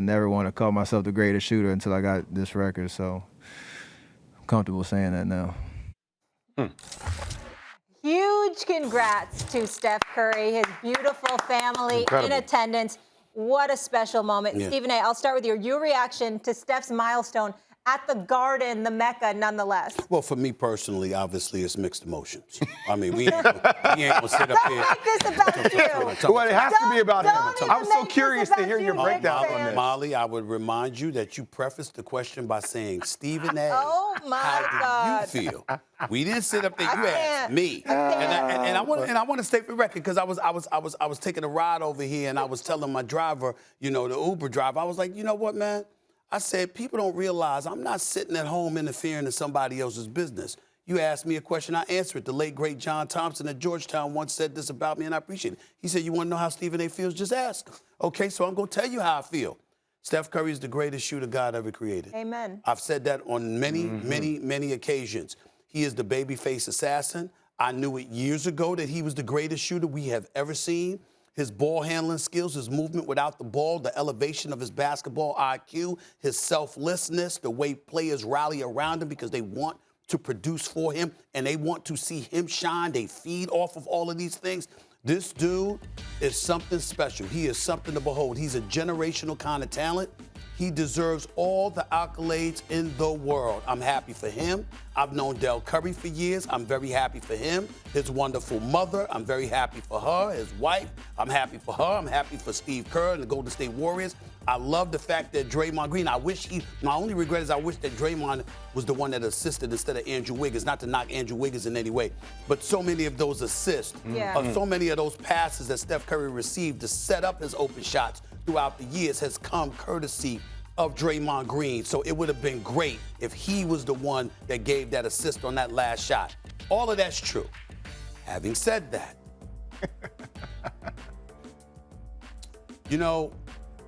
never want to call myself the greatest shooter until I got this record, so I'm comfortable saying that now. Huge congrats to Steph Curry, his beautiful family in attendance. What a special moment. Yeah. Stephen A., I'll start with your reaction to Steph's milestone at the Garden, the Mecca, nonetheless. Well, for me personally, obviously, it's mixed emotions. I mean, we ain't gonna sit up here. Don't make this about you. Well, it has to be about him. I'm so curious to hear your breakdown on this. Molly, I would remind you that you prefaced the question by saying, Stephen A., Oh, my how do you feel? We didn't sit up there. You asked me, and I want to state for the record because I was taking a ride over here, and I was telling my driver, the Uber driver, I was like, you know what, man? I said, people don't realize I'm not sitting at home interfering in somebody else's business. You asked me a question, I answered it. The late, great John Thompson at Georgetown once said this about me, and I appreciate it. He said, you want to know how Stephen A. feels? Just ask him. Okay, so I'm going to tell you how I feel. Steph Curry is the greatest shooter God ever created. Amen. I've said that on many occasions. He is the babyface assassin. I knew it years ago that he was the greatest shooter we have ever seen. His ball handling skills, his movement without the ball, the elevation of his basketball IQ, his selflessness, the way players rally around him because they want to produce for him and they want to see him shine. They feed off of all of these things. This dude is something special. He is something to behold. He's a generational kind of talent. He deserves all the accolades in the world. I'm happy for him. I've known Del Curry for years. I'm very happy for him. His wonderful mother, I'm very happy for her. His wife, I'm happy for her. I'm happy for Steve Kerr and the Golden State Warriors. I love the fact that Draymond Green, my only regret is I wish that Draymond was the one that assisted instead of Andrew Wiggins, not to knock Andrew Wiggins in any way, but so many of those assists, so many of those passes that Steph Curry received to set up his open shots throughout the years has come courtesy of Draymond Green. So it would have been great if he was the one that gave that assist on that last shot. All of that's true. Having said that,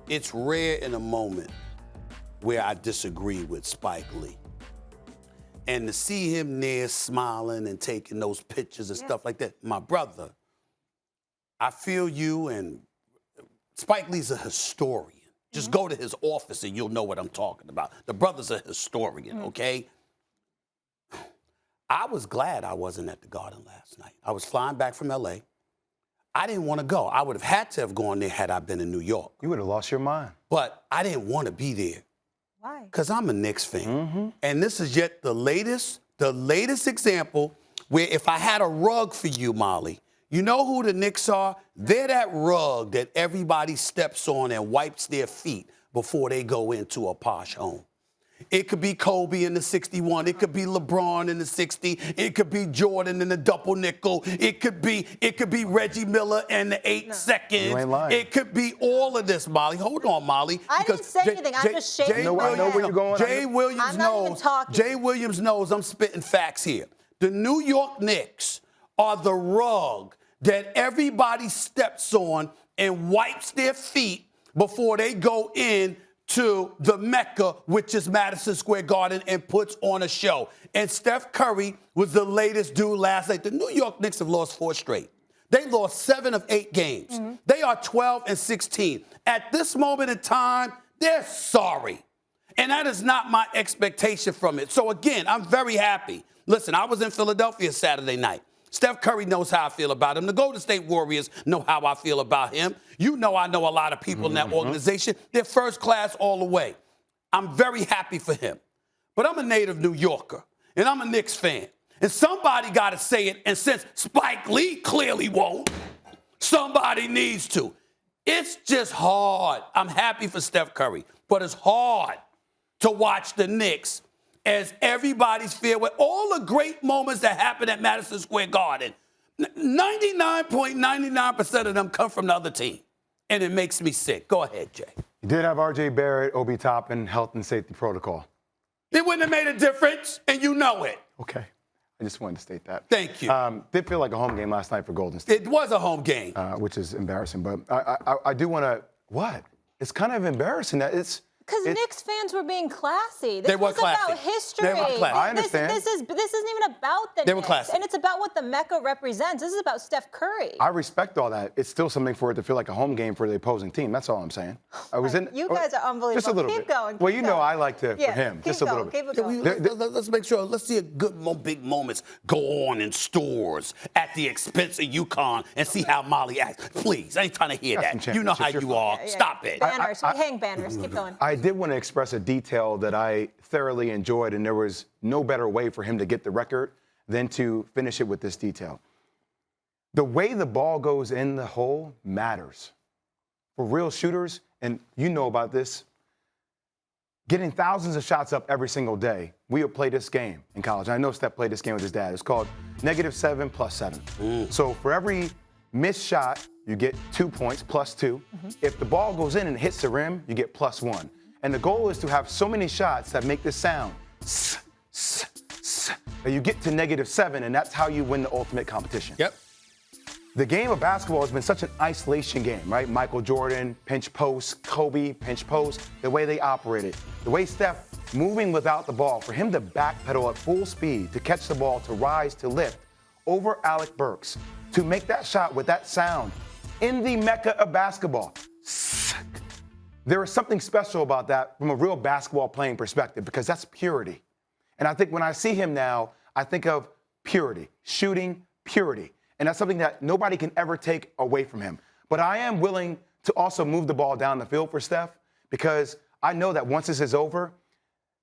it's rare in a moment where I disagree with Spike Lee. And to see him there smiling and taking those pictures and stuff like that, my brother, I feel you, and Spike Lee's a historian. Just go to his office and you'll know what I'm talking about. The brother's a historian, okay? I was glad I wasn't at the Garden last night. I was flying back from L.A. I didn't want to go. I would have had to have gone there had I been in New York. You would have lost your mind. But I didn't want to be there. Why? Because I'm a Knicks fan. And this is yet the latest example where if I had a rug for you, Molly, you know who the Knicks are? They're that rug that everybody steps on and wipes their feet before they go into a posh home. It could be Kobe in the 61. It could be LeBron in the 60. It could be Jordan in the double nickel. It could be Reggie Miller in the 8 seconds. You ain't lying. It could be all of this, Molly. Hold on, Molly. I didn't say anything. I'm just shaking. I know where you're going. Jay Williams I'm not even talking. Jay Williams knows I'm spitting facts here. The New York Knicks are the rug that everybody steps on and wipes their feet before they go in to the Mecca, which is Madison Square Garden, and puts on a show. And Steph Curry was the latest dude last night. The New York Knicks have lost 4 straight. They lost 7 of 8 games. They are 12-16. At this moment in time, they're sorry. And that is not my expectation from it. So again, I'm very happy. Listen, I was in Philadelphia Saturday night. Steph Curry knows how I feel about him. The Golden State Warriors know how I feel about him. You know I know a lot of people in that organization. They're first class all the way. I'm very happy for him. But I'm a native New Yorker, and I'm a Knicks fan. And somebody got to say it, and since Spike Lee clearly won't, somebody needs to. It's just hard. I'm happy for Steph Curry, but it's hard to watch the Knicks as everybody's filled with all the great moments that happen at Madison Square Garden. 99.99% of them come from the other team, and it makes me sick. Go ahead, Jay. You did have R.J. Barrett, Obi Toppin, health and safety protocol. It wouldn't have made a difference, and you know it. Okay. I just wanted to state that. Thank you. Did feel like a home game last night for Golden State. It was a home game. Which is embarrassing, but I do want to, what? It's kind of embarrassing that it's Because Knicks fans were being classy. This They were was classy. about history. They were classy. I understand. This isn't even about the They were Knicks, classy. and it's about what the Mecca represents. This is about Steph Curry. I respect all that. It's still something for it to feel like a home game for the opposing team. That's all I'm saying. You guys are unbelievable. Just a little Keep bit. going. Well, keep you know going. I like to for him. Keep Just a little going, bit. Keep it going. Let's make sure. Let's see a good, big moments go on in stores at the expense of UConn and see how Molly acts. Please, I ain't trying to hear Got some that. You know how championships, you you're are. Yeah. Stop it. Banners. We hang banners. Keep going. I did want to express a detail that I thoroughly enjoyed, and there was no better way for him to get the record than to finish it with this detail. The way the ball goes in the hole matters. For real shooters, and you know about this, getting thousands of shots up every single day. We would play this game in college. I know Steph played this game with his dad. It's called -7 + 7. So for every missed shot, you get 2 points, +2. If the ball goes in and hits the rim, you get +1. And the goal is to have so many shots that make this sound, that you get to -7, and that's how you win the ultimate competition. Yep. The game of basketball has been such an isolation game, right? Michael Jordan, pinch post, Kobe, pinch post, the way they operated. The way Steph moving without the ball, for him to backpedal at full speed, to catch the ball, to rise, to lift over Alec Burks, to make that shot with that sound in the mecca of basketball. There is something special about that from a real basketball playing perspective because that's purity. And I think when I see him now, I think of purity, shooting purity. And that's something that nobody can ever take away from him. But I am willing to also move the ball down the field for Steph because I know that once this is over,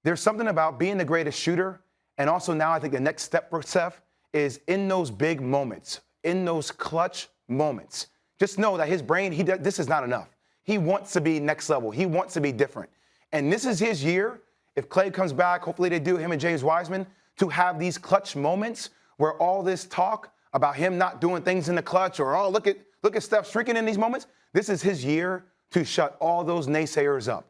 there's something about being the greatest shooter. And also now I think the next step for Steph is in those big moments, in those clutch moments. Just know that his brain, this is not enough. He wants to be next level. He wants to be different. And this is his year. If Clay comes back, hopefully they do, him and James Wiseman, to have these clutch moments where all this talk about him not doing things in the clutch or, oh, look at Steph shrinking in these moments. This is his year to shut all those naysayers up.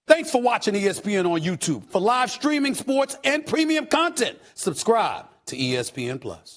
Thanks for watching ESPN on YouTube. For live streaming sports and premium content, subscribe to ESPN+.